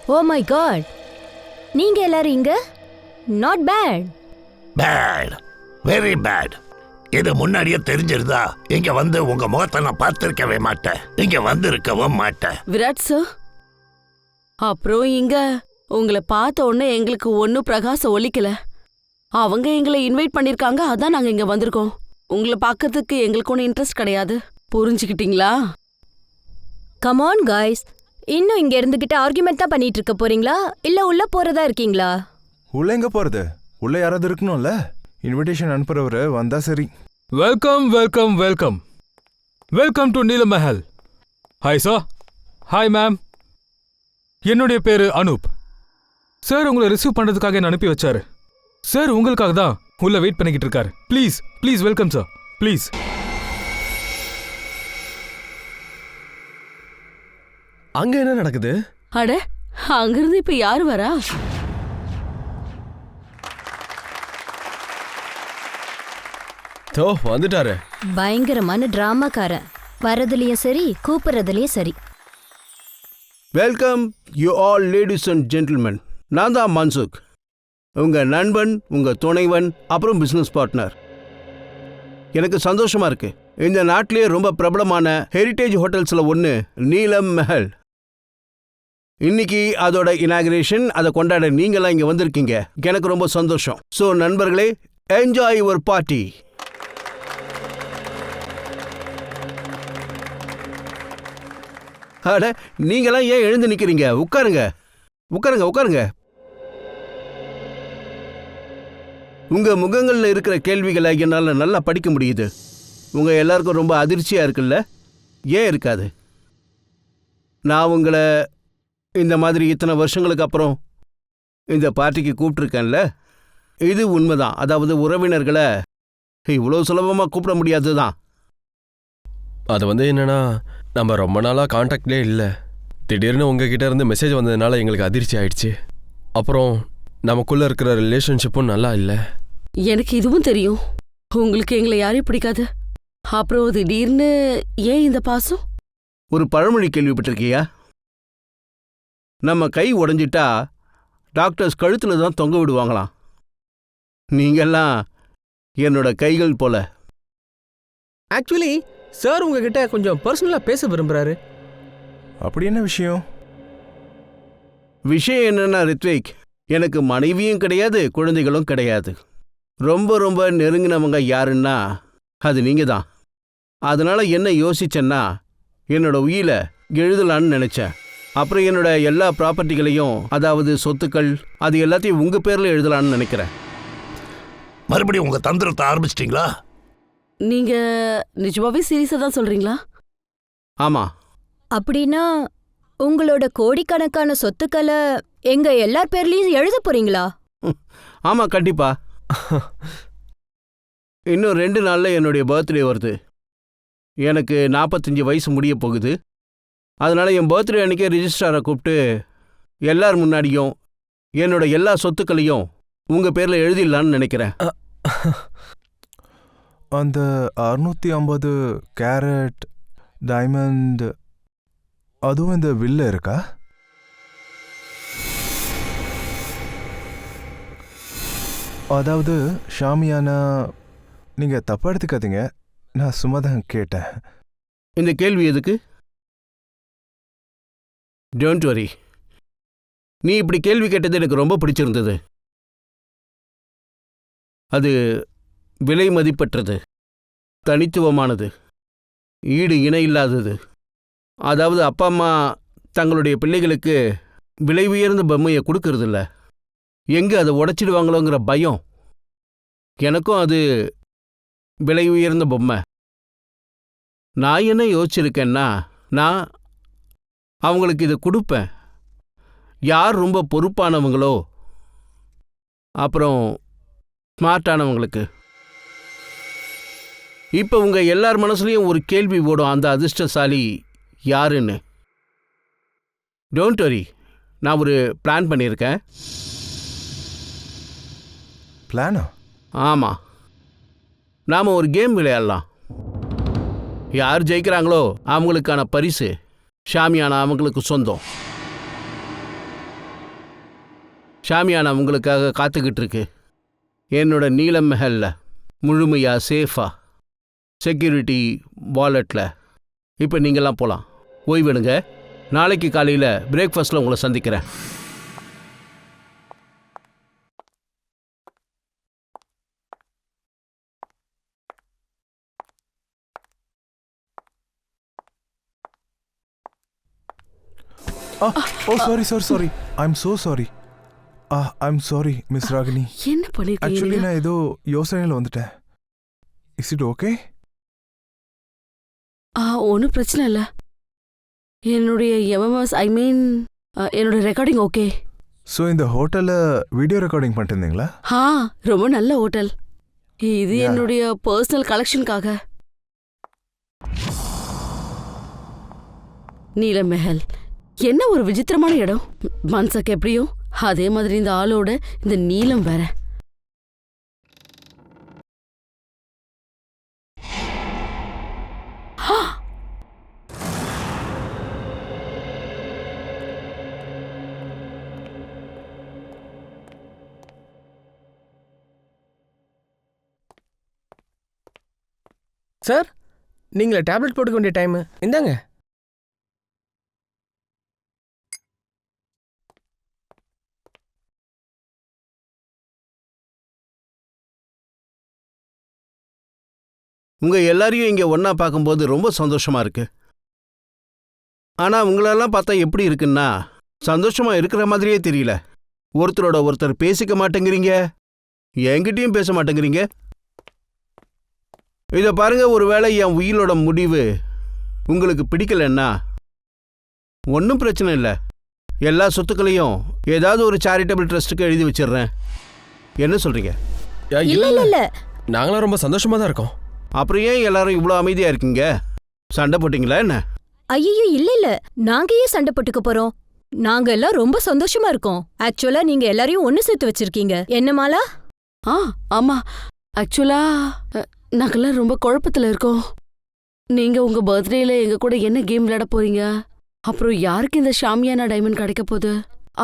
Oh my God, நீங்க எல்லாரும் இங்க? Not bad. Bad, very bad. இது முன்னாடியே தெரிஞ்சிருந்தா இங்க வந்து உங்க முகத்தை நான் பார்த்திருக்கவே மாட்டேன், இங்க வந்து இருக்கவும் மாட்டேன். விராட் சார், அப்புறம் இங்க உங்களை பார்த்த உடனே எங்களுக்கு ஒன்னும் பிரகாசம் ஒலிக்கல. அவங்க எங்களை இன்வைட் பண்ணிருக்காங்க, அதான் நாங்க இங்க வந்திருக்கோம். உங்களை பார்க்கறதுக்கு எங்களுக்கு ஒன்றும் இன்ட்ரெஸ்ட் கிடையாது, புரிஞ்சுக்கிட்டீங்களா? கம் ஆன் காய்ஸ், இன்னும் இங்க இருந்துகிட்டு ஆர்குமெண்ட் தான் பண்ணிட்டு இருக்க போறீங்களா இல்ல உள்ள போறதா இருக்கீங்களா? உள்ள எங்க போறது? உள்ள யாராவது இருக்கணும்ல. இன்விடேஷன் அனுப்புறவரு வந்தா சரி. Welcome welcome welcome welcome to Neelamahal. Hi sir. Hi ma'am. என்னுடைய பேரு அனூப். சார் உங்களை ரிசீவ் பண்றதுக்காக என்ன அனுப்பி வச்சாரு. சார் உங்களுக்காக தான் உள்ள வெயிட் பண்ணிக்கிட்டு இருக்காரு. Please please welcome sir, please. அங்க என்ன நடக்குது? அட, அங்கிருந்து இப்ப யாரு வரா? தோ வந்துட்டாரு. பயங்கரமான டிராமாக்காரன். வரதுலயும் சரி, கூப்பிடுறதுலயும் சரி. Welcome you all ladies and gentlemen. நான் தான் மன்சுக், உங்கள் நண்பன், உங்கள் துணைவன், அப்புறம் பிஸ்னஸ் பார்ட்னர். எனக்கு சந்தோஷமா இருக்கு. இந்த நாட்டிலேயே ரொம்ப பிரபலமான ஹெரிட்டேஜ் ஹோட்டல்ஸில் ஒன்று நீலம் மஹல். இன்னைக்கு அதோட இனாகிரேஷன், அதை கொண்டாட நீங்களாம் இங்கே வந்திருக்கீங்க. எனக்கு ரொம்ப சந்தோஷம். ஸோ நண்பர்களே, என்ஜாய் யுவர் பார்ட்டி. அட, நீங்களாம் ஏன் எழுந்து நிற்கிறீங்க? உட்காருங்க உட்காருங்க உட்காருங்க. உங்கள் முகங்களில் இருக்கிற கேள்விகளை என்னால் நல்லா படிக்க முடியுது. உங்கள் எல்லாருக்கும் ரொம்ப அதிர்ச்சியாக இருக்குல்ல? ஏன் இருக்காது? நான் உங்களை இந்த மாதிரி இத்தனை வருஷங்களுக்கு அப்புறம் இந்த பார்ட்டிக்கு கூப்பிட்ருக்கேன்ல, இது உண்மைதான். அதாவது உறவினர்களை இவ்வளோ சுலபமாக கூப்பிட முடியாது தான். அது என்னன்னா, நம்ம ரொம்ப நாளாக கான்டாக்ட்லேயே இல்லை. திடீர்னு உங்ககிட்ட இருந்து மெசேஜ் வந்ததுனால எங்களுக்கு அதிர்ச்சி ஆயிடுச்சு. அப்புறம் நமக்குள்ளே இருக்கிற ரிலேஷன்ஷிப்பும் நல்லா இல்லை. எனக்கு இதுவும் தெரியும், உங்களுக்கு எங்களை யாரையும் பிடிக்காது. அப்புறம் திடீர்னு ஏன் இந்த பாசம்? ஒரு பழமொழி கேள்விப்பட்டிருக்கியா? நம்ம கை உடைஞ்சிட்டா டாக்டர்ஸ் கழுத்தில் தான் தொங்க விடுவாங்களாம். நீங்கெல்லாம் என்னோட கைகள் போல. ஆக்சுவலி சார் உங்ககிட்ட கொஞ்சம் பர்சனலாக பேச விரும்புகிறாரு. அப்படி என்ன விஷயம்? விஷயம் என்னன்னா ரித்விக், எனக்கு மனைவியும் கிடையாது, குழந்தைகளும் கிடையாது. ரொம்ப ரொம்ப நெருங்கினவங்க யாருன்னா அது நீங்கள் தான். அதனால் என்ன யோசிச்சேன்னா, என்னோட உயிரை எழுதலான்னு நினச்சேன். அப்புறம் என்னோட எல்லா ப்ராப்பர்ட்டிகளையும், அதாவது சொத்துக்கள், அது எல்லாத்தையும் உங்கள் பேரில் எழுதலான்னு நினைக்கிறேன். மறுபடியும் உங்க தந்திரத்தை ஆரம்பிச்சிட்டீங்களா? நீங்க நிஜமாவே சீரியஸா தான் சொல்றீங்களா? ஆமாம். அப்படின்னா உங்களோட கோடிக்கணக்கான சொத்துக்களை எங்க எல்லார் பேர்லயும் எழுத போறீங்களா? ஆமாம், கண்டிப்பா. இன்னும் 2 நாளில் என்னுடைய பர்த்டே வருது. எனக்கு 45 வயசு முடிய போகுது. அதனால் என் பர்த்டே அன்றைக்கே ரிஜிஸ்ட்ராரை கூப்பிட்டு எல்லார் முன்னாடியும் என்னோட எல்லா சொத்துக்களையும் உங்கள் பேரில் எழுதிடலான்னு நினைக்கிறேன். அந்த 650 கேரட் டைமண்ட் அதுவும் இந்த வில்ல இருக்கா? அதாவது ஷாமியானா, நீங்க தப்பா எடுத்துக்காதீங்க, நான் சும்மா தான் கேட்டேன். இந்த கேள்வி எதுக்கு? Don't worry. நீ இப்படி கேள்வி கேட்டது எனக்கு ரொம்ப பிடிச்சிருந்தது. அது விலை மதிப்பற்றது, தனித்துவமானது, ஈடு இணை இல்லாதது. அதாவது அப்பா அம்மா தங்களுடைய பிள்ளைகளுக்கு விலை உயர்ந்த பொம்மையை கொடுக்கறதில்ல. எங்கே அதை உடைச்சிடுவாங்களோங்கிற பயம். எனக்கும் அது விலை உயர்ந்த பொம்மை. நான் என்ன யோசிச்சிருக்கேன்னா, நான் அவங்களுக்கு இதை கொடுப்பேன். யார் ரொம்ப பொறுப்பானவங்களோ, அப்புறம் ஸ்மார்ட்டானவங்களுக்கு. இப்போ உங்கள் எல்லார் மனசுலையும் ஒரு கேள்வி ஓடும், அந்த அதிர்ஷ்டசாலி யாருன்னு. டோன்ட் வரி, நான் ஒரு பிளான் பண்ணியிருக்கேன். பிளானா? ஆமாம், நாம் ஒரு கேம் விளையாடலாம். யார் ஜெயிக்கிறாங்களோ அவங்களுக்கான பரிசு ஷாமியானா அவங்களுக்கு சொந்தம். ஷாமியானா உங்களுக்காக காத்துக்கிட்டு இருக்கு. என்னோட நீலம் மெஹல்ல முழுமையாக சேஃபாக செக்யூரிட்டி வாலெட்டில். இப்போ நீங்கள்லாம் போகலாம், ஓய்வெடுங்க. நாளைக்கு காலையில் பிரேக்ஃபாஸ்ட்டில் உங்களை சந்திக்கிறேன். Oh sorry sir, sorry. I'm so sorry. I'm sorry Miss Ragini. என்ன ஆக்சுவலி பண்ணிருக்கீங்க? நான் ஏதோ யோசனையில் வந்துட்டேன். Is it okay? ஒன்றும் பிரச்சனை இல்லை. என்னுடைய எம்எம்எஸ் என்னோட ரெக்கார்டிங் ஓகே. ஸோ இந்த ஹோட்டலில் வீடியோ ரெக்கார்டிங் பண்ணிட்டு இருந்தீங்களா? ரொம்ப நல்ல ஹோட்டல் இது. Yeah. என்னுடைய பர்சனல் கலெக்ஷனுக்காக. நீலமஹல் என்ன ஒரு விசித்திரமான இடம். மன்சக் எப்படியோ அதே மாதிரி இந்த ஆளோட இந்த நீலம் வேற. சார், நீங்களே டேப்லெட் போட்டுக்க வேண்டிய டைமு. இந்தாங்க. உங்கள் எல்லாரையும் இங்கே ஒன்றா பார்க்கும்போது ரொம்ப சந்தோஷமாக இருக்கு. ஆனால் உங்களெல்லாம் பார்த்தா எப்படி இருக்குன்னா, சந்தோஷமாக இருக்கிற மாதிரியே தெரியல. ஒருத்தரோட ஒருத்தர் பேசிக்க மாட்டேங்கிறீங்க, என்கிட்டயும் பேச மாட்டேங்கிறீங்க. இதை பாருங்க, ஒருவேளை என் உயிரோட முடிவு உங்களுக்கு பிடிக்கலன்னா ஒன்றும் பிரச்சனை இல்லை. எல்லா சொத்துக்களையும் ஏதாவது ஒரு சேரிட்டபிள் ட்ரஸ்ட்டுக்கு எழுதி வச்சிடுறேன். என்ன சொல்கிறீங்க? இல்ல இல்ல இல்ல நாங்களாம் ரொம்ப சந்தோஷமா தான் இருக்கோம். அப்புறம் ஏன் எல்லாரும் இவ்வளோ அமைதியாக இருக்கீங்க? சண்டை போட்டிங்களா என்ன? ஐயோ இல்ல இல்ல, நாங்க ஏன் சண்டை போட்டுக்க போறோம்? நாங்க எல்லாம் ரொம்ப சந்தோஷமா இருக்கோம். ஆக்சுவலா நீங்க எல்லாரையும் ஒண்ணு சேர்த்து வச்சிருக்கீங்க. என்ன மாலா? ஆமா, ஆக்சுவலா நாங்கெல்லாம் ரொம்ப குழப்பத்துல இருக்கோம். நீங்க உங்க பர்த்டேல எங்க கூட என்ன கேம் விளையாட போறீங்க? அப்புறம் யாருக்கு இந்த ஷாமியானா டைமண்ட் கிடைக்க போகுது?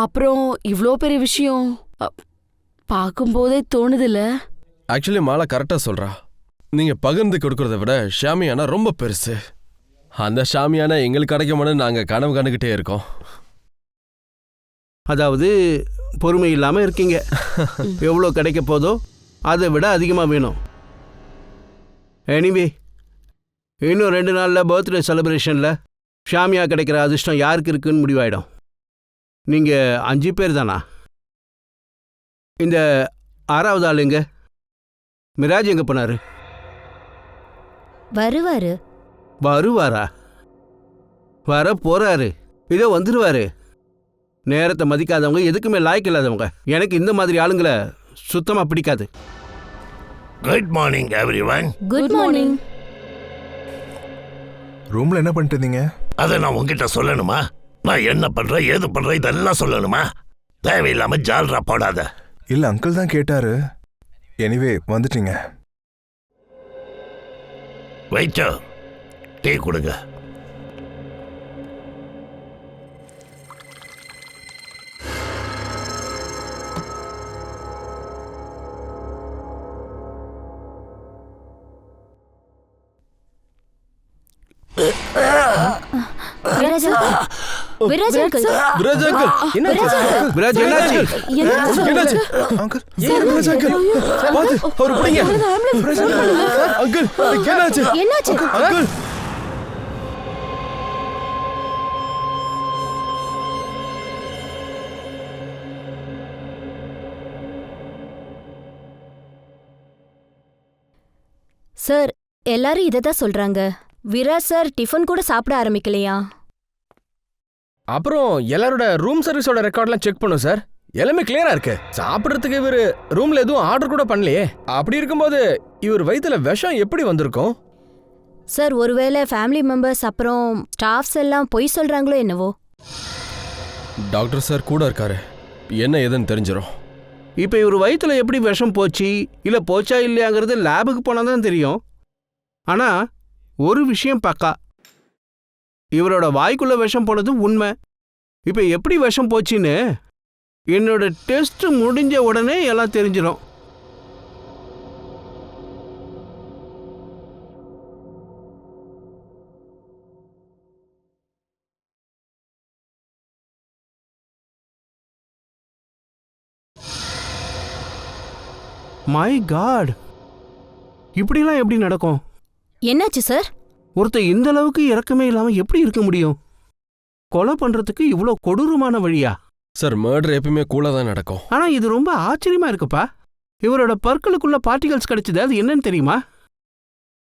அப்புறம் இவ்ளோ பெரிய விஷயம் பார்க்கும்போதே தோணுதில்ல? ஆக்சுவலி மாலா கரெக்டாக சொல்கிறா. நீங்கள் பகிர்ந்து கொடுக்கறத விட ஷாமியானா ரொம்ப பெருசு. அந்த ஷாமியானா எங்களுக்கு கிடைக்குமான்னு நாங்கள் கனவு கண்டுக்கிட்டே இருக்கோம். அதாவது பொறுமை இல்லாமல் இருக்கீங்க. எவ்வளோ கிடைக்க போதோ அதை விட அதிகமாக வேணும். எனிவே, இன்னும் 2 நாளில் பர்த்டே செலிப்ரேஷனில் ஷாமியா கிடைக்கிற அதிர்ஷ்டம் யாருக்கு இருக்குன்னு முடிவாயிடும். நீங்கள் 5 பேர் தானா? இந்த 6வது ஆள் எங்க? மிராஜ் எங்கே போனார்? வருவாரு. வருவாரா? வர போறாரு. இதோ வந்துருவாரு. நேரத்தை மதிக்காதவங்க, எதுக்குமே லாய்க்கு இல்லாதவங்க. எனக்கு இந்த மாதிரி ஆளுங்களை சுத்தமா பிடிக்காது. Good morning everyone. Good morning. ரூமில் என்ன பண்ணிட்டு இருந்தீங்க? அதை நான் உங்ககிட்ட சொல்லணுமா? நான் என்ன பண்றேன், ஏது பண்றேன், இதெல்லாம் சொல்லணுமா? தேவையில்லாம ஜால்ரா போடாத. இல்லை, அங்கிள் தான் கேட்டாரு. எனிவே வந்துட்டீங்க. வெயிட்டர், டீ கொடுங்க. விராஜ் அங்கிள். விராஜ் அங்கிள், விராஜ் என்னாச்சு? என்னாச்சு? அங்கிள், விராஜ் அங்கிள், பார்த்து அவர் பிடிங்க. அங்கிள், என்னாச்சு? என்னாச்சு? அங்கிள், சார், எல்லாரும் இதை தான் சொல்றாங்க. விராஜ் சார் டிஃபன் கூட சாப்பிட ஆரம்பிக்கலையா? அப்புறம் எல்லாரோட ரூம் சர்வீஸோட ரெக்கார்ட்லாம் செக் பண்ணும் சார். எல்லாமே கிளியரா இருக்கு. சாப்பிட்றதுக்கு இவர் ரூம்ல எதுவும் ஆர்டர் கூட பண்ணலையே. அப்படி இருக்கும்போது இவர் வயித்துல விஷம் எப்படி வந்திருக்கும்? சார், ஒருவேளை ஃபேமிலி மெம்பர்ஸ் அப்புறம் ஸ்டாஃப்ஸ் எல்லாம் பொய் சொல்றாங்களோ என்னவோ. டாக்டர் சார் கூட இருக்காரு. என்ன ஏதுன்னு தெரிஞ்சிடும். இப்போ இவர் வயிற்றுல எப்படி விஷம் போச்சு, இல்லை போச்சா இல்லையாங்கிறது லேபுக்கு போனால் தான் தெரியும். ஆனால் ஒரு விஷயம் பக்கா, இவரோட வாய்க்குள்ள விஷம் போனது உண்மை. இப்போ எப்படி விஷம் போச்சுன்னு என்னோட டெஸ்ட் முடிஞ்ச உடனே எல்லாம் தெரிஞ்சிடும். மை காட், இப்படிலாம் எப்படி நடக்கும்? என்னாச்சு சார்? ஒருத்தர் இந்த அளவுக்கு இரக்கமே இல்லாம எப்படி இருக்க முடியும்? கொலை பண்றதுக்கு இவ்வளோ கொடூரமான வழியா? சார் மர்டர் எப்பயுமே கூட தான் நடக்கும். ஆனா இது ரொம்ப ஆச்சரியமா இருக்குப்பா. இவரோட பற்களுக்குள்ள பார்ட்டிகல்ஸ் கிடைச்சது, அது என்னன்னு தெரியுமா?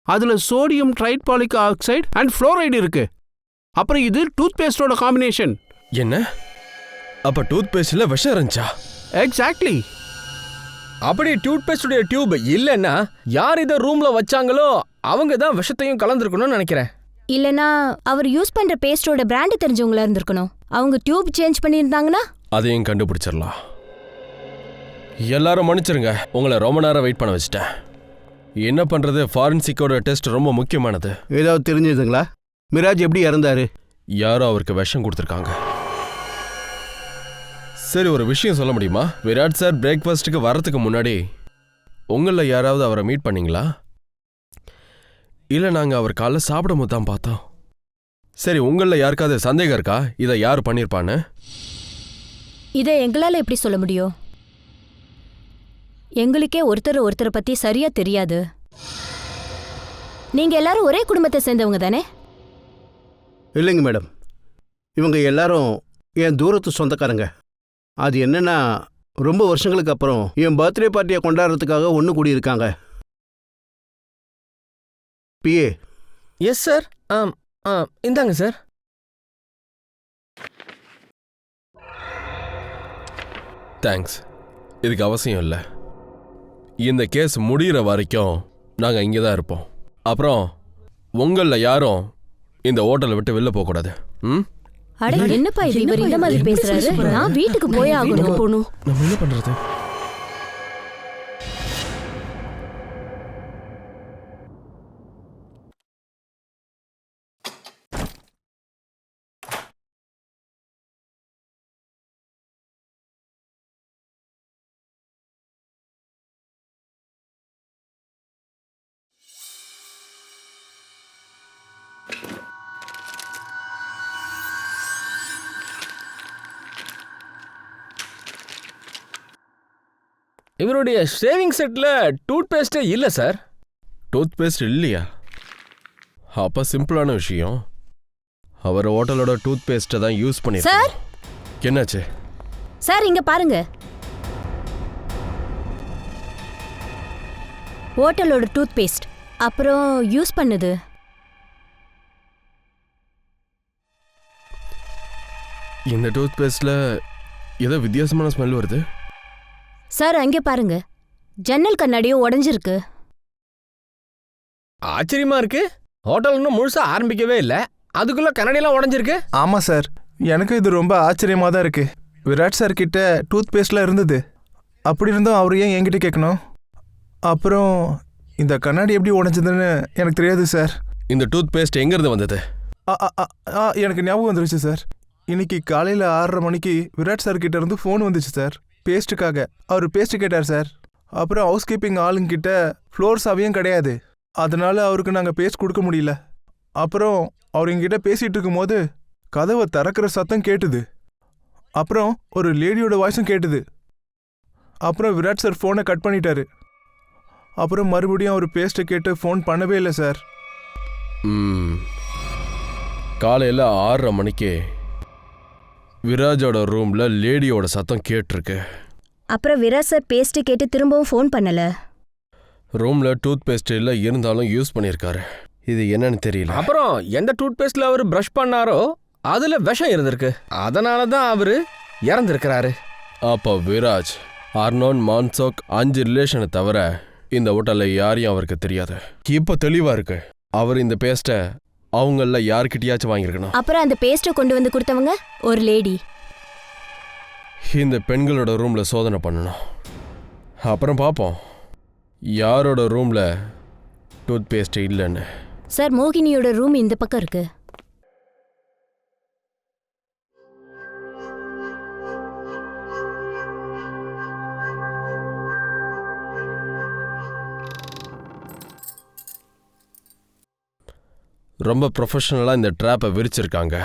அதுல சோடியம் ட்ரைபாலிக் ஆக்சைடு அண்ட் ஃப்ளோரைடு இருக்கு. அப்புறம் இது டூத் பேஸ்டோட காம்பினேஷன். என்ன? அப்ப டூத் பேஸ்ட்ல விஷம் இருந்துச்சா? எக்ஸாக்ட்லி. அப்படி டூத் பேஸ்டுடைய டியூப் இல்லைன்னா யார் இதை ரூம்ல வச்சாங்களோ அவங்க தான் விஷத்தையும் கலந்துருக்கணும்னு நினைக்கிறேன். இல்லனா அவர் யூஸ் பண்ற பேஸ்டோட பிராண்ட் தெரிஞ்சவங்களா இருந்திருக்கணும். அவங்க டியூப் சேஞ்ச் பண்ணியிருந்தாங்கன்னா அதையும் கண்டுபிடிச்சிடலாம். எல்லாரும் மன்னிச்சிருங்க, உங்களை ரொம்ப நேரம் வெயிட் பண்ண வச்சுட்டேன். என்ன பண்றது, ஃபாரன்சிக்கோட டெஸ்ட் ரொம்ப முக்கியமானது. ஏதாவது தெரிஞ்சதுங்களா? மிராஜ் எப்படி இறந்தாரு? யாரோ அவருக்கு விஷம் கொடுத்துருக்காங்க. சரி, ஒரு விஷயம் சொல்ல முடியுமா? விராட் சார் பிரேக்ஃபாஸ்ட்டுக்கு வரத்துக்கு முன்னாடி உங்களில் யாராவது அவரை மீட் பண்ணீங்களா? இல்லை, நாங்கள் அவர் காலைல சாப்பிடும் போது தான் பார்த்தோம். சரி, உங்களில் யாருக்காவது சந்தேகம் இருக்கா இதை யார் பண்ணியிருப்பான்னு? இதை எங்களால எப்படி சொல்ல முடியும்? எங்களுக்கே ஒருத்தரை பத்தி சரியா தெரியாது. நீங்க எல்லாரும் ஒரே குடும்பத்தை சேர்ந்தவங்க தானே? இல்லைங்க மேடம், இவங்க எல்லாரும் என் தூரத்து சொந்தக்காரங்க. அது என்னன்னா, ரொம்ப வருஷங்களுக்கு அப்புறம் என் பர்த்டே பார்ட்டியை கொண்டாடுறதுக்காக ஒன்று கூடியிருக்காங்க. பிஏ. Yes sir. இந்தாங்க சார். தேங்க்ஸ். இதுக்கு அவசியம் இல்லை. இந்த கேஸ் முடிகிற வரைக்கும் நாங்கள் இங்கே தான் இருப்போம். அப்புறம் உங்களில் யாரும் இந்த ஹோட்டலை விட்டு வெளில போகக்கூடாது. ம்? அட என்னப்பா இது, இவர் இந்த மாதிரி பேசுறாரு? நான் வீட்டுக்கு போய் ஆகணும். நம்ம என்ன பண்றது? இவருடைய ஷேவிங் செட்ல டூத் பேஸ்டே இல்லை சார். டூத் பேஸ்ட் இல்லையா? அப்போ சிம்பிளான விஷயம். அவர் ஹோட்டலோட டூத் பேஸ்ட்டை தான் யூஸ் பண்ணிருக்காரு. என்னாச்சு சார்? இங்க பாருங்க, ஹோட்டலோட டூத் பேஸ்ட் அப்புறம் யூஸ் பண்ணது. இந்த டூத் பேஸ்ட்ல ஏதோ வித்தியாசமான ஸ்மெல் வருது. சார் அங்கே பாருங்க, ஜன்னல் கண்ணாடியும் உடைஞ்சிருக்கு. ஆச்சரியமா இருக்கு. ஹோட்டல் இன்னும் முழுசா ஆரம்பிக்கவே இல்லை, அதுக்குள்ள கண்ணாடியெல்லாம் உடைஞ்சிருக்கு. ஆமா சார், எனக்கு இது ரொம்ப ஆச்சரியமா தான் இருக்கு. விராட் சார் கிட்ட டூத் பேஸ்ட்லாம் இருந்தது. அப்படி இருந்தும் அவர் ஏன் என்கிட்ட கேட்கணும்? அப்புறம் இந்த கண்ணாடி எப்படி உடைஞ்சதுன்னு எனக்கு தெரியாது சார். இந்த டூத் பேஸ்ட் எங்கேருந்து வந்தது? எனக்கு ஞாபகம் வந்துருச்சு சார். இன்னைக்கு காலையில் 6:30 மணிக்கு விராட் சார் கிட்ட இருந்து ஃபோன் வந்துச்சு சார். பேஸ்ட்டுக்காக அவர் பேஸ்ட்டு கேட்டார் சார். அப்புறம் ஹவுஸ் கீப்பிங் ஆளுங்கிட்ட ஃப்ளோர் சாவியும் கிடையாது. அதனால அவருக்கு நாங்கள் பேஸ்ட் கொடுக்க முடியல. அப்புறம் அவர் எங்கிட்ட பேசிகிட்டு இருக்கும்போது கதவை திறக்கிற சத்தம் கேட்டுது. அப்புறம் ஒரு லேடியோட வாய்ஸும் கேட்டுது. அப்புறம் விராட் சார் ஃபோனை கட் பண்ணிட்டாரு. அப்புறம் மறுபடியும் அவர் பேஸ்ட்டை கேட்டு ஃபோன் பண்ணவே இல்லை சார். காலையில் 6:30 மணிக்கு விராஜோட ரூம்ல லேடியோட சத்தம் கேட்டிருக்கு. அப்புறம் விராஜ் சார் பேஸ்ட் கேட்டு திரும்பவும் ஃபோன் பண்ணல. ரூம்ல டூத் பேஸ்ட் இல்ல, இருந்தாலும் யூஸ் பண்ணியிருக்காரு. இது என்னன்னு தெரியல. அப்புறம் எந்த டூத் பேஸ்ட்ல அவர் பிரஷ் பண்ணாரோ அதுல விஷம் இருந்திருக்கு. அதனால தான் அவரு இறந்திருக்கிறாரு. அப்போ விராஜ், அர்னோன், மான்சோக் 5 ரிலேஷனை தவிர இந்த ஹோட்டல்ல யாரையும் அவருக்கு தெரியாது. இப்போ தெளிவா இருக்கு, அவர் இந்த பேஸ்ட்டை அவங்கள யார்கிட்டயாச்சும் வாங்கியிருக்கணும். அப்புறம் அந்த பேஸ்ட்டை கொண்டு வந்து கொடுத்தவங்க ஒரு லேடி. இந்த பெண்களோட ரூம்ல சோதனை பண்ணணும். அப்புறம் பார்ப்போம் யாரோட ரூம்ல டூத் பேஸ்ட் இல்லைன்னு. சார், மோகினியோட ரூம் இந்த பக்கம் இருக்கு. ரொம்ப ப்ரொஃபஷனலாக இந்த ட்ராப்பை விரிச்சிருக்காங்க.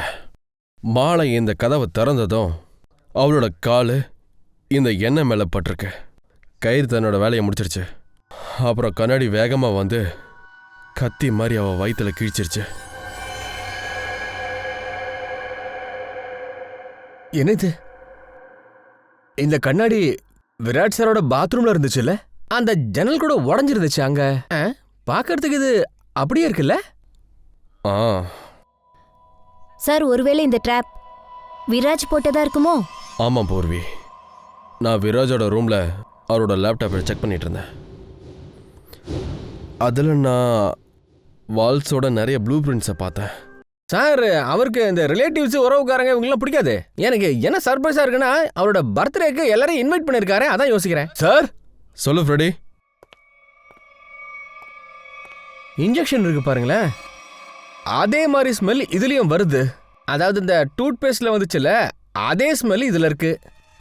மாலை இந்த கதவை திறந்ததும் அவளோட காலு இந்த எண்ணெய் மேலே பட்டிருக்கு. கயிறு தன்னோட வேலையை முடிச்சிருச்சு. அப்புறம் கண்ணாடி வேகமாக வந்து கத்தி மாதிரி அவள் வயிற்றுல கிழிச்சிருச்சு. என்னது இந்த கண்ணாடி விராட் சாரோட பாத்ரூம்ல இருந்துச்சுல்ல, அந்த ஜன்னல் கூட உடஞ்சிருந்துச்சு. அங்க பார்க்கறதுக்கு இது அப்படியே இருக்குல்ல? ஆ சார், ஒருவேளை இந்த ட்ராப் விராஜ் போட்டதா இருக்குமோ? ஆமாம் பூர்வி, நான் விராஜோட ரூமில் அவரோட லேப்டாப்பை செக் பண்ணிட்டு இருந்தேன். அதில் நான் வால்ஸோட நிறைய ப்ளூ பிரிண்ட்ஸை பார்த்தேன். சார், அவருக்கு இந்த ரிலேட்டிவ்ஸ் உறவுக்காரங்க இவங்கெல்லாம் பிடிக்காது. எனக்கு என்ன சர்ப்ரைஸா இருக்குன்னா, அவரோட பர்த்டேக்கு எல்லாரையும் இன்வைட் பண்ணிருக்காரு. அதான் யோசிக்கிறேன். சார் சொல்லு ஃப்ரெடி. இன்ஜெக்ஷன் இருக்கு பாருங்களேன், அதே மாதிரி ஸ்மெல் இதுலயும் வருது. அதாவது இந்த டூத் பேஸ்ட்ல வந்துச்சுல, அதே ஸ்மெல் இதுல இருக்கு.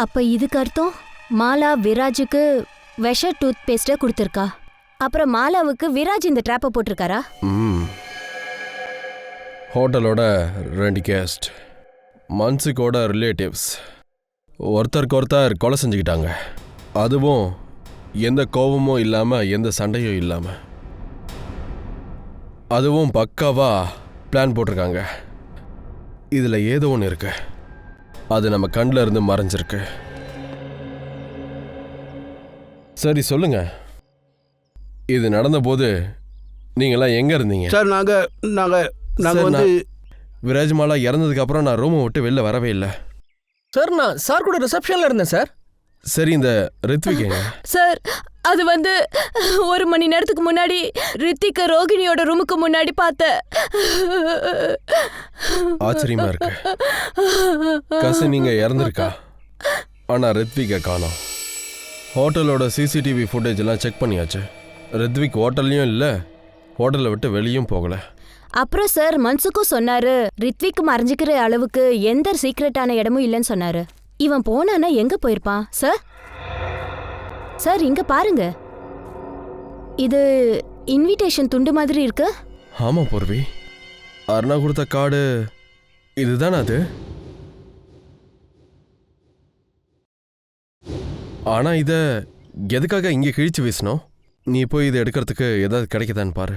அப்ப இதுக்கு அர்த்தம் மாலா விராஜுக்கு விஷ டூத் பேஸ்ட கொடுத்துருக்கா. அப்புறம் மாலாவுக்கு விராஜ் இந்த ட்ராப்பை போட்டிருக்காரா? ஹோட்டலோட 2 கெஸ்ட், மன்சுக்கோட ரிலேட்டிவ்ஸ், ஒருத்தருக்கு ஒருத்தர் கொலை செஞ்சுக்கிட்டாங்க. அதுவும் எந்த கோபமும் இல்லாமல், எந்த சண்டையும் இல்லாமல். அதுவும் பக்காவாக பிளான் போட்டிருக்காங்க. இதில் ஏதோ ஒன்று இருக்கு, அது நம்ம கண்ணில் இருந்து மறைஞ்சிருக்கு. சரி சொல்லுங்க, இது நடந்தபோது நீங்களாம் எங்கே இருந்தீங்க? சார் நாங்கள் வந்து விராஜ் மாலா இறந்ததுக்கு அப்புறம் நான் ரூமை விட்டு வெளில வரவே இல்லை. சார், நான் சார் கூட ரிசப்ஷன்ல இருந்தேன் சார். சரி, இந்த ரித்விக் சார், அது வந்து 1 மணி நேரத்துக்கு முன்னாடி ரித்திக் ரோகிணியோட ரூமுக்கு முன்னாடி பார்த்தேன். ஆச்சரியமா இருக்கு. கசி நீங்க இறந்துருக்கா, ஆனா ரித்விகை காணோம். ஹோட்டலோட சிசிடிவி ஃபுட்டேஜ் எல்லாம் செக் பண்ணியாச்சு. ரித்விக் ஹோட்டல்லையும் இல்லை, ஹோட்டலை விட்டு வெளியும் போகல. அப்புறம் சார் மன்சுக்கும் சொன்னாரு, ரித்விக் மறைஞ்சிக்கிற அளவுக்கு எந்த சீக்ரெட்டான இடமும் இல்லைன்னு சொன்னாரு. இவன் போனானா எங்க போயிருப்பான்? சார் சார், இங்க பாருங்க, இது இன்விடேஷன் துண்டு மாதிரி இருக்கு. ஆமா பூர்வி, அருணா கொடுத்த கார்டு இதுதானே அது? ஆனா இத எதுக்காக இங்கே கிழிச்சு வீசணும்? நீ போய் இதை எடுக்கிறதுக்கு ஏதாவது கிடைக்குதான்னு பாரு.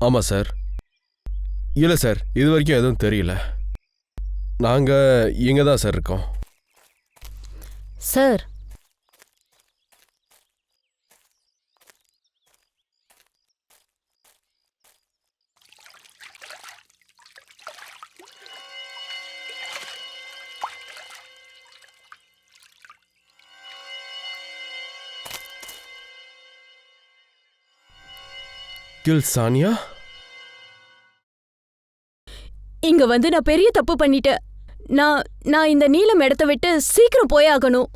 ஆமாம் சார். இல்லை சார், இது வரைக்கும் எதுவும் தெரியல. நாங்கள் இங்கே தான் சார் இருக்கோம். சார், கில் சானியா, இங்க வந்து நான் பெரிய தப்பு பண்ணிட்டேன். நான் இந்த நீலம் இடத்த விட்டு சீக்கிரம் போயாகணும்.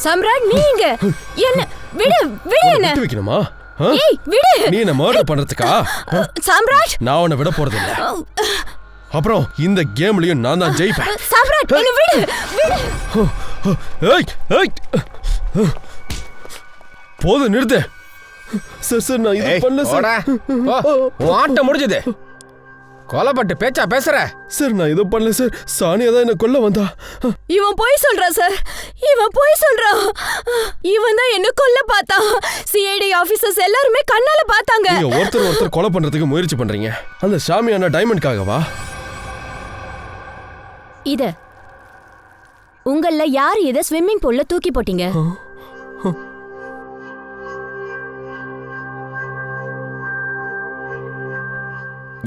சம்ராட், நீங்க என்ன விடு என்ன வைக்கணுமா? ஏய் விடு. நீ என்ன மர்டர் பண்றதுக்கா? சம்ராட், நான் உன்னை விட போறது இல்ல. அப்புறம் இந்த கேம்லயும் நான் தான் ஜெயிப்பேன். சம்ராட், என்ன விடு. ஏய் ஏய், போதும் நிறுத்து. சார் நான் இது பண்ணல சார். ஆட்டம் முடிஞ்சது. கொலைப்பட்டு பேச்சா பேசுற? சார் நான் இது பண்ணல சார். சானியா தான் என்ன கொல்ல வந்தா. இவன் போய் சொல்றான் சார், இவன் போய் சொல்றான். இவன் தான் என்ன கொல்ல பார்த்தான். சிஐடி ஆபீசர்ஸ் எல்லாருமே கண்ணால பார்த்தாங்க. நீங்க ஒருத்தர் கொலை பண்றதுக்கு முயற்சி பண்றீங்க. அந்த சாமியான டைமண்ட்காகவா? இத உங்கள யார் இத ஸ்விம்மிங் பூல்ல தூக்கி போட்டீங்க?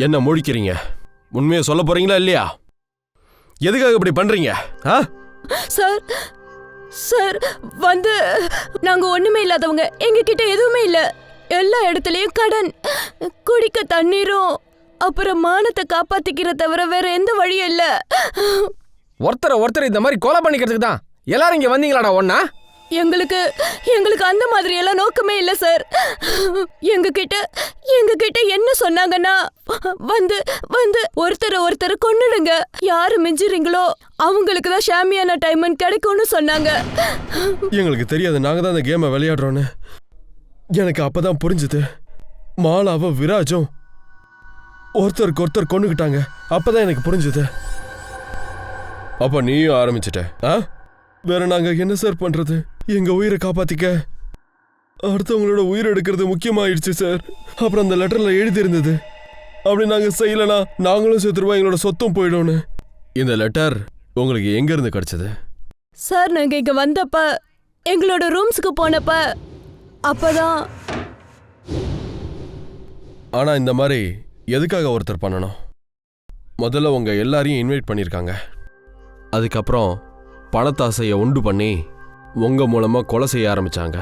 என்ன முழிக்கிறீங்க? உண்மையை சொல்ல போறீங்களா இல்லையா? எதுக்காக இப்படி பண்றீங்க? சார் சார், வந்து நாங்க ஒண்ணுமே இல்லாதவங்க. எங்க கிட்ட எதுவுமே இல்ல. எல்லா இடத்துலயும் கடன், குடிக்க தண்ணீரும் அப்புறம் மானத்தை காப்பாத்திக்கிற தவிர வேற எந்த வழியும் இல்ல. ஒருத்தர் இந்த மாதிரி கொலை பண்ணிக்கிறதுக்கு தான் எல்லாரும் இங்க வந்தீங்களாடா ஒன்னா? எங்களுக்கு அந்த மாதிரி எல்லாம் நோக்கமே இல்ல சார். எங்க கிட்ட என்ன சொன்னாங்கன்னா, வந்து ஒருத்தர் கொன்னுடுங்க, யாரு மிஞ்சுறீங்களோ அவங்களுக்கு தான் ஷாமியானா டைமண்ட் கிடைக்கும்னு சொன்னாங்க. எங்களுக்கு தெரியாது நாங்க தான் அந்த கேமை விளையாடுறோன்னு. எனக்கு அப்பதான் புரிஞ்சுது மாலாவும் விராஜும் ஒருத்தருக்கு ஒருத்தர் கொண்டுகிட்டாங்க. அப்பதான் எனக்கு புரிஞ்சுது. அப்ப நீயும் ஆரம்பிச்சிட்ட? வேற நாங்க என்ன சார் பண்றது? எங்க உயிரை காப்பாத்திக்க அடுத்தவங்களோட உயிர் எடுக்கிறது முக்கியமாயிடுச்சு சார். அப்புறம் அந்த லெட்டர்ல எழுதி இருந்தது, அப்படி நாங்க செய்யலனா நாங்களும் செத்துருவோம், எங்களோட சொத்தும் போயிடும்னு. இந்த லெட்டர் உங்களுக்கு எங்க இருந்து கிடைச்சது? சார் நாங்க இங்க வந்தப்ப, எங்களோட ரூம்ஸ்க்கு போனப்ப அப்பதான். ஆனா இந்த மாதிரி எதுக்காக ஒருத்தர் பண்ணணும்? முதல்ல உங்க எல்லாரையும் இன்வைட் பண்ணியிருக்காங்க. அதுக்கப்புறம் பணத்தாசையை உண்டு பண்ணி உங்க மூலமா கொலை செய்ய ஆரம்பிச்சாங்க.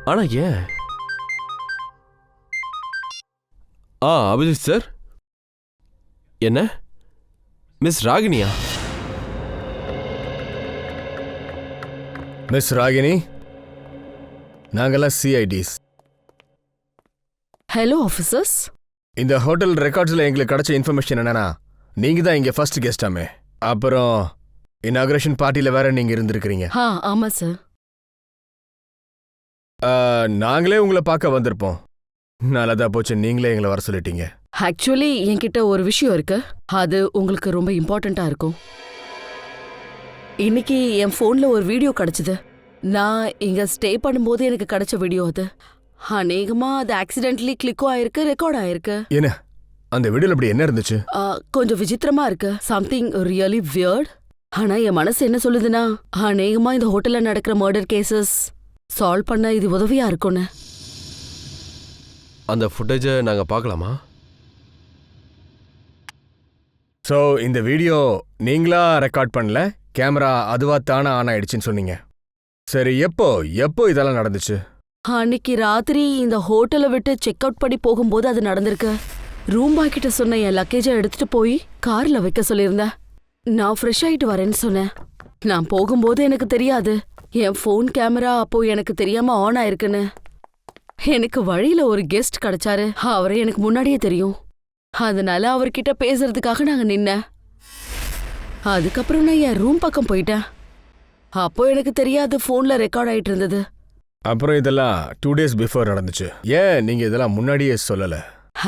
ஆனா ஏன்? அபிஜித் சார், என்ன மிஸ் ராகினியா? மிஸ் ராகினி, நாங்கெல்லாம் சிஐடிஸ். Hello officers. இந்த ஹோட்டல் ரெக்கார்ட்ஸ்ல எங்களுக்கு கிடைச்ச இன்ஃபர்மேஷன் என்னன்னா, நீங்க தான் இங்க ஃபர்ஸ்ட் கெஸ்டாமே. அப்புறம் இனாகுரேஷன் பார்ட்டியில வேற நீங்க இருந்திருக்கிறீங்க. ஆமா சார். நாங்களே உங்களை பார்க்க வந்திருப்போம். நல்லதா போச்சு நீங்களே எங்களை வர சொல்லிட்டீங்க. ஆக்சுவலி என்கிட்ட ஒரு விஷயம் இருக்கு, அது உங்களுக்கு ரொம்ப இம்பார்ட்டண்டா இருக்கும். இன்னைக்கு என் ஃபோன்ல ஒரு வீடியோ கிடைச்சது. நான் இங்க ஸ்டே பண்ணும்போது எனக்கு கிடைச்ச வீடியோ அது. அநேகமா அது ஆக்சிடென்ட்லி கிளிக்கும் ஆயிருக்கு, ரெக்கார்ட் ஆயிருக்கு. என்ன அந்த வீடியோல அப்படி என்ன இருந்துச்சு? கொஞ்சம் விசித்திரமா இருக்கு, சம்திங் ரியலி வியர்ட். ஆனா என் மனசு என்ன சொல்லுதுன்னா, அநேகமா இந்த ஹோட்டல்ல நடக்கிற மர்டர் கேசஸ் சால்வ் பண்ண இது உதவியா இருக்கும்னு. அந்த ஃபுட்டேஜை நாங்க பார்க்கலாமா? ஸோ இந்த வீடியோ நீங்களா ரெக்கார்ட் பண்ணல, கேமரா அதுவா தானே ஆன் ஆயிடுச்சுன்னு சொன்னீங்க. சரி, எப்போ இதெல்லாம் நடந்துச்சு? அன்னைக்கு ராத்திரி இந்த ஹோட்டலை விட்டு செக் அவுட் பண்ணி போகும்போது அது நடந்திருக்கு. ரூம் பாய் கிட்ட சொன்ன என் லக்கேஜை எடுத்துட்டு போய் கார்ல வைக்க சொல்லியிருந்தேன். நான் ஃப்ரெஷ் ஆயிட்டு வரேன்னு சொன்னேன். நான் போகும்போது எனக்கு தெரியாது என் ஃபோன் கேமரா அப்போ எனக்கு தெரியாம ஆன் ஆயிருக்குன்னு. எனக்கு வழியில ஒரு கெஸ்ட் கிடைச்சாரு, அவரை எனக்கு முன்னாடியே தெரியும். அதனால அவர்கிட்ட பேசுறதுக்காக நாங்க நின்னேன். அதுக்கப்புறம் நான் என் ரூம் பக்கம் போயிட்டேன். அப்போ எனக்கு தெரியாது ஃபோன்ல ரெக்கார்ட் ஆயிட்டு இருந்தது. அப்புறம் இதெல்லாம் 2 days பிஃபோர் நடந்துச்சு. ஏன் நீங்க இதெல்லாம் முன்னாடியே சொல்லல?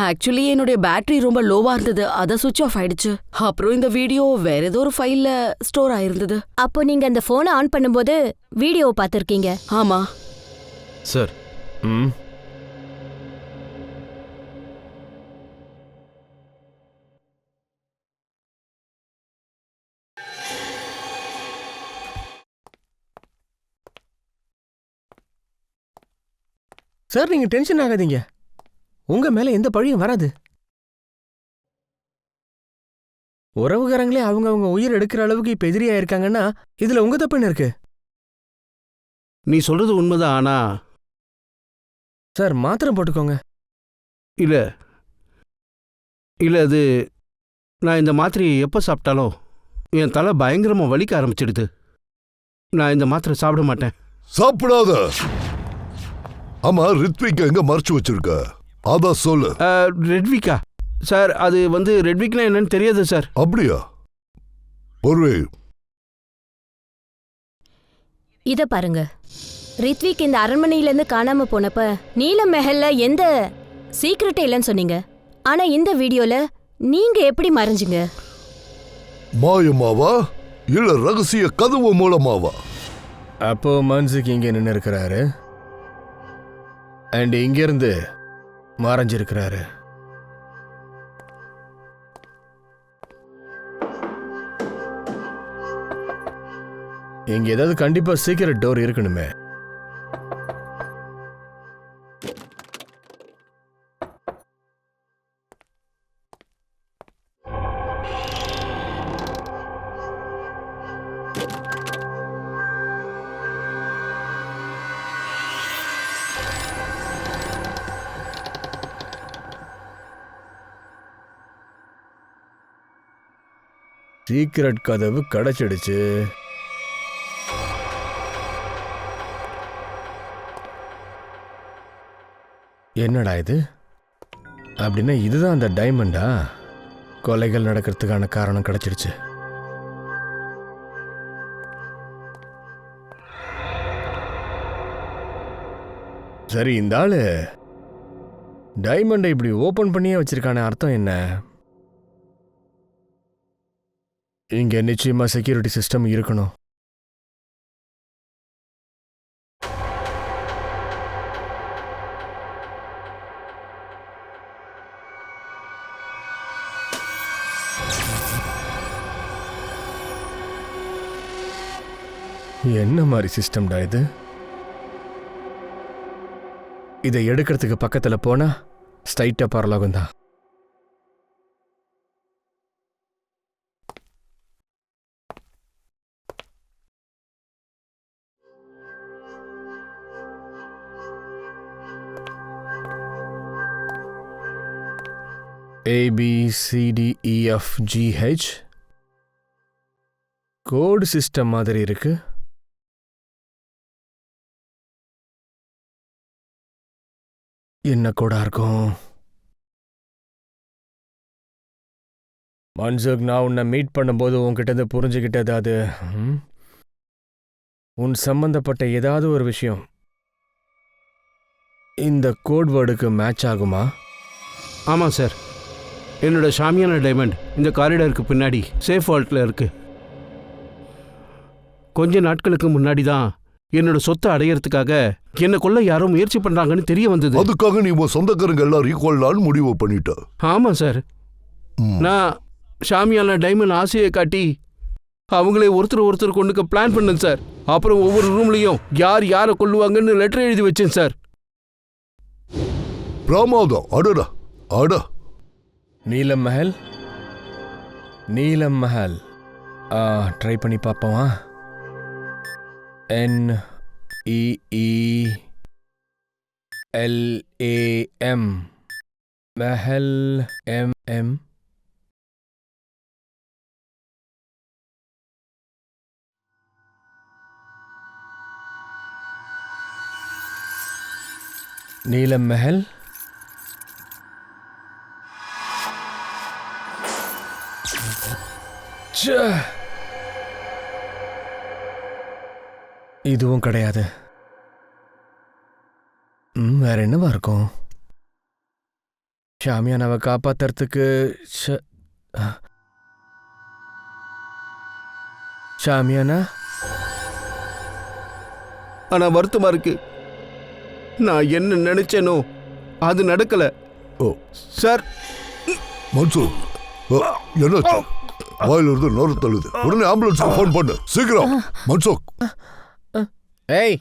ஆக்சுவலி என்னுடைய பேட்டரி ரொம்ப லோவா இருந்தது, அதை சுவிட்ச் ஆஃப் ஆயிடுச்சு. அப்புறம் இந்த வீடியோ வேற ஏதோ ஒரு ஃபைல்ல ஸ்டோர் ஆயிருந்தது. அப்போ நீங்க அந்த போனை ஆன் பண்ணும்போது வீடியோவை பார்த்திருக்கீங்க? ஆமா சார். சார் நீங்க டென்ஷன் ஆகாதீங்க, உங்க மேல எந்த பழியும் வராது. உறவுகாரங்களே அவங்க உயிர் எடுக்கிற அளவுக்கு இப்ப எதிரியா இருக்காங்கன்னா இதுல உங்க தப்பு என்ன இருக்கு? நீ சொல்றது உண்மைதான். ஆனா சார் மாத்திரம் போட்டுக்கோங்க. இல்ல அது நான் இந்த மாத்திரையை எப்போ சாப்பிட்டாலும் என் தலை பயங்கரமா வலிக்க ஆரம்பிச்சிடுது. நான் இந்த மாத்திரை சாப்பிட மாட்டேன். சாப்பிடாத. ஆமா, ரித்விக் எங்க மறைச்சு வச்சிருக்க? அதான் சொல்லு. ரெட்விக்கா? சார் அது ரெட்விக்னா என்னன்னு தெரியாது சார். அப்படியா? பொறுவே. இத பாருங்க, ரித்விக் இந்த அரண்மனையிலேருந்து காணாம போனப்ப நீலம் மெஹல்ல எந்த சீக்ரெட்டே இல்லைன்னு சொன்னீங்க. ஆனா இந்த வீடியோல நீங்க எப்படி மறைஞ்சிங்க? மாயமாவா இல்ல ரகசிய கதவு மூலமாவா? அப்போ மன்சுக்கு இங்க நின்று இருக்கிறாரு அண்ட் இங்கிருந்து மறைஞ்சிருக்கிறாரு. இங்க ஏதாவது கண்டிப்பா சீக்ரெட் டோர் இருக்கணுமே. சீக்ரெட் கதவு கிடைச்சிடுச்சு. என்னடா இது? அப்படின்னா இதுதான் அந்த டைமண்டா? கொலைகள் நடக்கிறதுக்கான காரணம் கிடைச்சிடுச்சு. சரி, இந்த ஆளு டைமண்டை இப்படி ஓபன் பண்ணியே வச்சிருக்கான அர்த்தம் என்ன? இங்க நிச்சயமா செக்யூரிட்டி சிஸ்டம் இருக்கணும். என்ன மாதிரி சிஸ்டம்டா இது? இதை எடுக்கிறதுக்கு பக்கத்துல போனா ஸ்ட்ரைட்டா பரலோகம் தான். ABCDEFGH கோட் சிஸ்டம் மாதிரி இருக்கு. என்ன கோடா இருக்கும்? மன்சுக், நான் உன்னை மீட் பண்ணும்போது உன்கிட்ட இருந்து புரிஞ்சுக்கிட்டது அது உன் சம்பந்தப்பட்ட ஏதாவது ஒரு விஷயம் இந்த கோட் வேர்டுக்கு மேட்ச் ஆகுமா? ஆமாம் சார், என்னோட ஷாமியான டைமண்ட் இந்த காரிடாருக்கு பின்னாடி சேஃப் வால்ட்டில் இருக்கு. கொஞ்ச நாட்களுக்கு முன்னாடி தான் என்னோட சொத்தை அடையறதுக்காக என்ன கொல்ல யாரோ முயற்சி பண்றாங்கன்னு தெரிய வந்தது. அதுக்காக நீ உன் சொந்தக்காரங்க எல்லாரையும் கொள்ளலான்னு முடிவு பண்ணிட்ட? ஆமா சார். நான் ஷாமியான டைமண்ட் ஆசையை காட்டி அவங்களே ஒருத்தர் கொண்டுக்க பிளான் பண்ணேன் சார். அப்புறம் ஒவ்வொரு ரூம்லையும் யார் யாரை கொல்லுவாங்கன்னு லெட்டர் எழுதி வச்சேன் சார். பிரமாதம். அடடா அட. நீலம் மஹல், நீலம் மஹல் ட்ரை பண்ணி பார்ப்போமா? NEELAM Mahal MM. நீலம் மஹல். இதுவும் கிடையாது. வேற என்னவா இருக்கும்? ஷாமியானாவை காப்பாத்துறதுக்கு ஷாமியானா? ஆனா வருத்தமா இருக்கு, நான் என்ன நினைச்சேனோ அது நடக்கல. ஓ சார். மன்சு, என்னாச்சு? வாயில இருந்து நோர தள்ளுது. உடனே ஆம்புலன்ஸுக்கு ஃபோன் பண்ணு சீக்கிரம். மன்சு. ஏய்,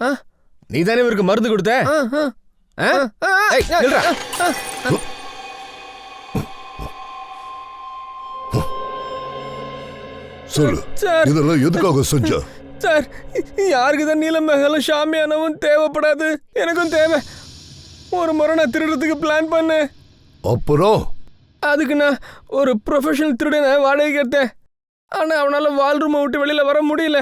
நீ தானே இவருக்கு மருந்து கொடுத்த? சொல்லு, இதெல்லாம் எதுக்காக செஞ்ச? சார், யாருக்கு தான் நீலம் மஹலும் ஷாமியானவும் தேவைப்படாது, எனக்கும் தேவை. ஒரு முறை நான் திருடுறதுக்கு பிளான் பண்ணேன். அப்புறம் அதுக்கு நான் ஒரு ப்ரொஃபஷனல் திருடனை வாடகைக்கு எடுத்தேன். ஆனா அவனால வால் ரூமை விட்டு வெளியில வர முடியல.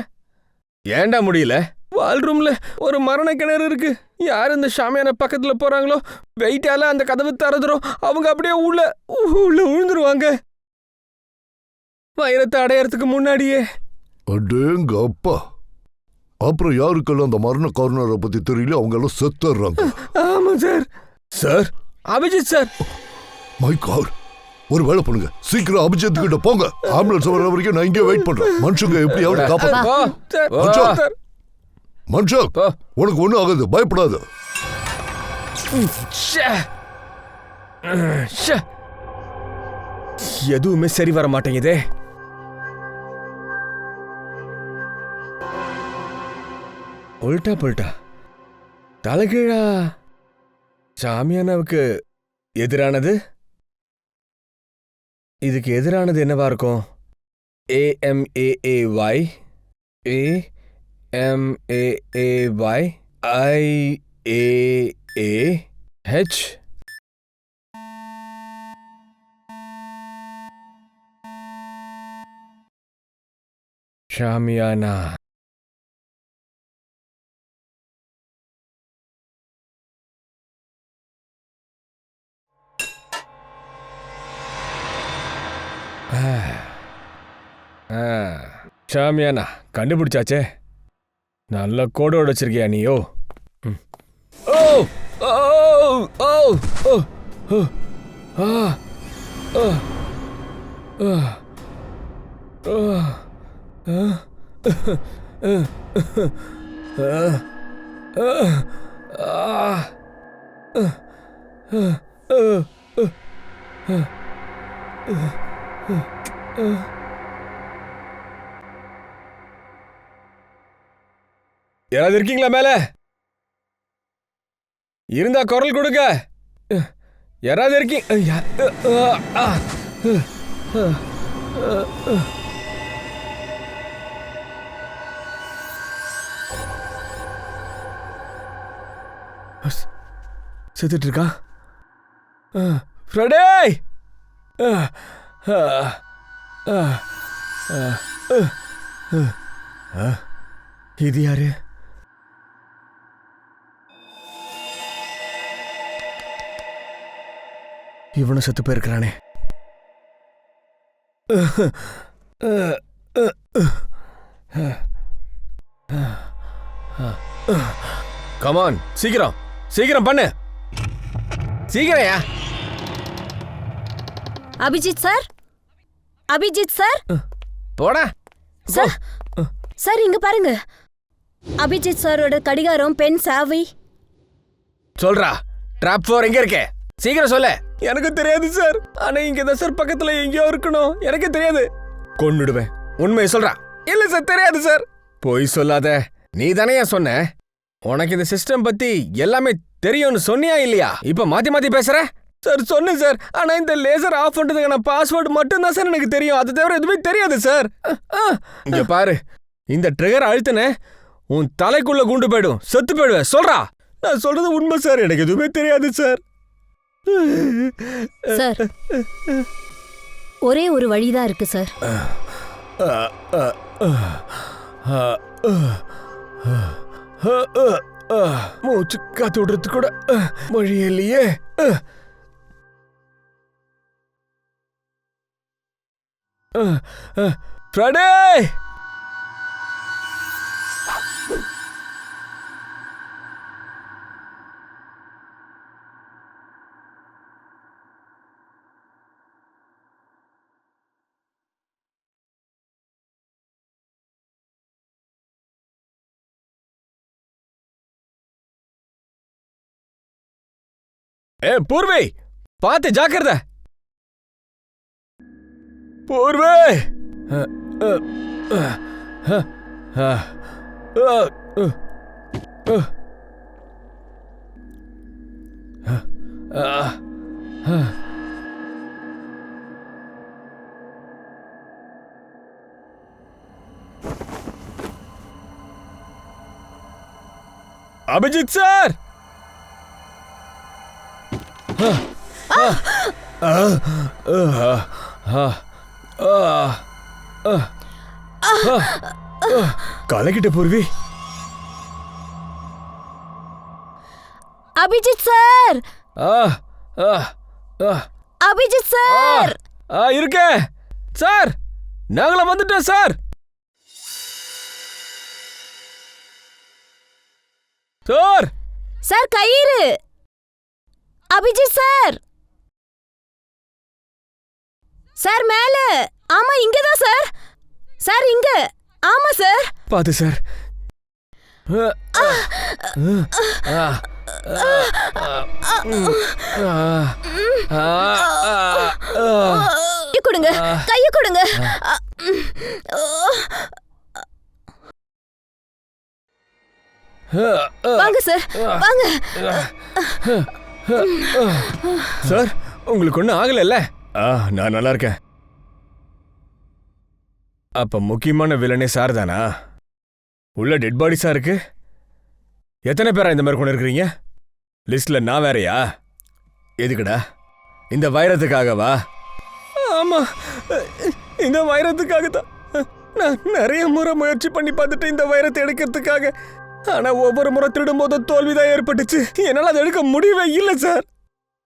ஏன்டா முடியல? வால் ரூம்ல ஒரு மரண கிணறு இருக்கு. யார் இந்த ஷாமியான பக்கத்துல போறாங்களோ வெயிட்டால அந்த கதவு திறந்துரும். அவங்க அப்படியே உள்ள விழுந்துருவாங்க வைரத்தை அடையறதுக்கு முன்னாடியே. அடேங்க அப்பா. அப்புறம் யாருக்கெல்லாம் அந்த மரண காரணரை பத்தி தெரியல, அவங்க எல்லாம் செத்துறாங்க. ஆமா sir. Sir, Abhijit sir. My God. ஒரு வேலை பண்ணுங்க, சீக்கிரம் அபிஜித் கிட்ட போங்க. ஆம்புலன்ஸ் வர வரைக்கும் நான் இங்கே வெயிட் பண்றேன். மனுஷங்க எப்படியாவது காப்பாத்து. மனுஷா, உனக்கு ஒண்ணும் ஆகாது, பயப்படாத. எதுவுமே சரி வர மாட்டேங்குதே. உல்டா புல்டா, தலைகீழா. ஷாமியானாவுக்கு எதிரானது, இதுக்கு எதிரானது என்னவா இருக்கும்? AMAAY IAAH shamiana. ஷாமியானா கண்டுபிடிச்சாச்சே. நல்ல கோடோட வச்சிருக்கியா நீயோ? ஓ ஓ ஓ ஓ ஓ ஆ ஆ யாராவது இருக்கீங்களா மேல? இருந்தா குரல் கொடுங்க. யாராவது இருக்கீங்க? செத்துட்டு இருக்கா? ஃப்ரெடே! இது யாரு? இவனும் செத்து போயிருக்கிறானே. கமான், சீக்கிரம் சீக்கிரம் பண்ணு, சீக்கிரம்யா. அபிஜித் சார், அபிஜித் சார், போடா சார். சார் இங்க பாருங்க, அபிஜித் சாரோட கடிகாரம், பென், சாவி. சொல்றா, டிராப் 4 எங்க இருக்கே? சீக்கிரம் சொல்ல. எனக்கு தெரியாது சார், ஆனா இங்க தான் சார் பக்கத்துல எங்கேயோ இருக்கணும். எனக்கு தெரியாது. கொன்னுடுவேன். உண்மையை சொல்றா. இல்ல சார், தெரியாது சார். போய் சொல்லாத. நீ தானே சொன்ன உனக்கு இந்த சிஸ்டம் பத்தி எல்லாமே தெரியும்னு சொன்னியா இல்லையா? இப்ப மாத்தி மாத்தி பேசுற. சார் சொன்னேன் சார், ஆனா இந்த லேசர் ஆஃப் பண்றதுக்கான பாஸ்வேர்டு மட்டும் தான் சார் எனக்கு தெரியும். அது தவிர எதுவுமே தெரியாது சார். இங்க பாரு, இந்த ட்ரிகர் அழுத்தின உன் தலைக்குள்ள குண்டு போயிடும், செத்து போயிடுவேன். சொல்றா. நான் சொல்றது உண்மை சார், எனக்கு எதுவுமே தெரியாது சார். சார் ஒரே ஒரு வழிதான் இருக்கு சார். மூச்சு காத்து விடுறது கூட வழி இல்லையே. ஃப்ரைடே! பூர்வே, பாத்து ஜாக்கிரத. பூர்வே! அபிஜித் சார்! கலக்கிட்ட பூர்வி. Abhijit sir, Abhijit sir. இருக்க சார், நாங்களும் வந்துட்டோம் சார். சார் சார் கயிறு. அபிஜித் சார், சார் மேல. ஆமா இங்கதான் சார். சார் இங்க. ஆமா சார். பாத்து சார். கொடுங்க, கைய கொடுங்க. வாங்க சார், வாங்க. சார் உங்களுக்கு ஒன்றும் ஆகலைல்ல? நான் நல்லா இருக்கேன். அப்ப முக்கியமான வில்லனே சார் தானா? உள்ள டெட் பாடிஸா இருக்கு. எத்தனை பேரா இந்த மாதிரி கொண்டு இருக்கிறீங்க? லிஸ்ட்ல நான் வேறையா? எதுக்குடா? இந்த வைரத்துக்காகவா? ஆமா, இந்த வைரத்துக்காக தான். நான் நிறைய முறை முயற்சி பண்ணி பார்த்துட்டு இந்த வைரத்தை எடுக்கிறதுக்காக. ஆனா ஒவ்வொரு முறை திருடும் போதும் தோல்விதான் ஏற்பட்டுச்சு. என்னால அதை எடுக்க முடியவே இல்லை சார்.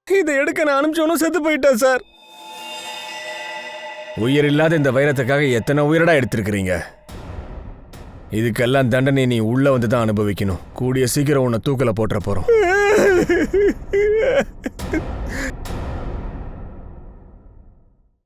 இதை எடுக்க நான் அனுப்பிச்சவனும் செத்து போயிட்டேன் சார். உயிர் இல்லாத இந்த வைரத்துக்காக எத்தனை உயிரடா எடுத்திருக்கிறீங்க? இதுக்கெல்லாம் தண்டனை நீ உள்ள வந்து தான் அனுபவிக்கணும். கூடிய சீக்கிரம் உன்னை தூக்கில போட்டுற போறோம்.